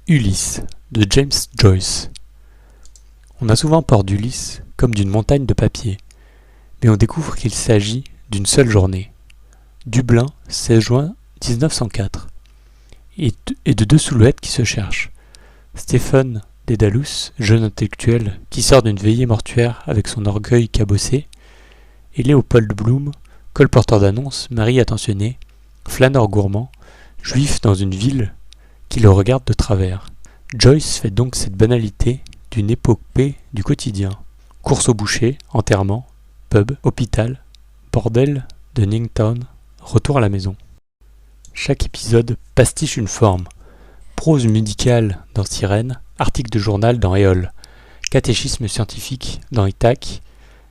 Ulysse de James Joyce. On a souvent peur d'Ulysse comme d'une montagne de papier, mais on découvre qu'il s'agit d'une seule journée. Dublin, 16 juin 1904. Et de deux silhouettes qui se cherchent. Stephen Dédalus, jeune intellectuel qui sort d'une veillée mortuaire avec son orgueil cabossé, et Léopold Bloom, colporteur d'annonces, mari attentionné, flâneur gourmand, juif dans une ville qui le regarde de travers. Joyce fait donc cette banalité d'une épopée du quotidien. Course au boucher, enterrement, pub, hôpital, bordel de Ningtown, retour à la maison. Chaque épisode pastiche une forme. Prose musicale dans Sirène, article de journal dans Éole, catéchisme scientifique dans Ithac,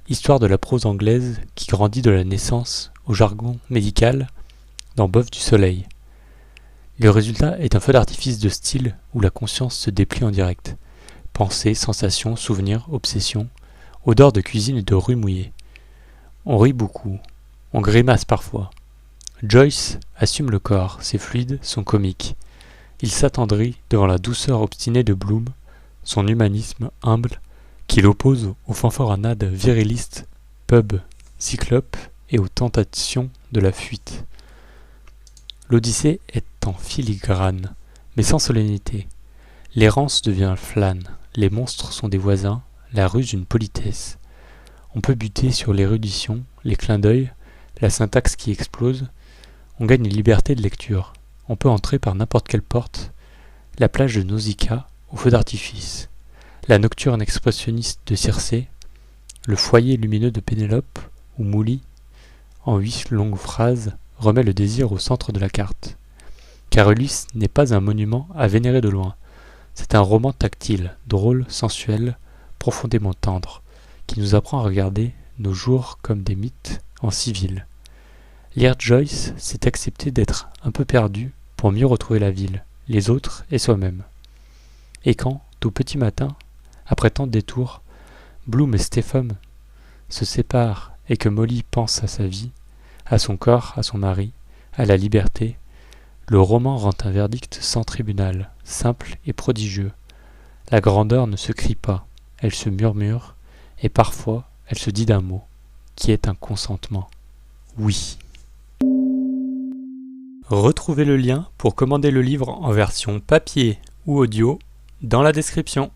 histoire de la prose anglaise qui grandit de la naissance au jargon médical dans Bœuf du Soleil. Le résultat est un feu d'artifice de style où la conscience se déplie en direct. Pensées, sensations, souvenirs, obsessions, odeurs de cuisine et de rue mouillée. On rit beaucoup, on grimace parfois. Joyce assume le corps, ses fluides sont comiques. Il s'attendrit devant la douceur obstinée de Bloom, son humanisme humble, qu'il oppose aux fanfaronades virilistes, pub, cyclope et aux tentations de la fuite. L'Odyssée est en filigrane, mais sans solennité. L'errance devient flâne, les monstres sont des voisins, la ruse une politesse. On peut buter sur l'érudition, les clins d'œil, la syntaxe qui explose. On gagne une liberté de lecture. On peut entrer par n'importe quelle porte. La plage de Nausicaa au feu d'artifice. La nocturne expressionniste de Circé. Le foyer lumineux de Pénélope, où Mouly, en 8 longues phrases, remet le désir au centre de la carte. Car Ulysse n'est pas un monument à vénérer de loin. C'est un roman tactile, drôle, sensuel, profondément tendre, qui nous apprend à regarder nos jours comme des mythes en civil. Lire Joyce, c'est accepter d'être un peu perdu pour mieux retrouver la ville, les autres et soi-même. Et quand, tout petit matin, après tant de détours, Bloom et Stephen se séparent et que Molly pense à sa vie, à son corps, à son mari, à la liberté, le roman rend un verdict sans tribunal, simple et prodigieux. La grandeur ne se crie pas, elle se murmure, et parfois elle se dit d'un mot, qui est un consentement. Oui. Retrouvez le lien pour commander le livre en version papier ou audio dans la description.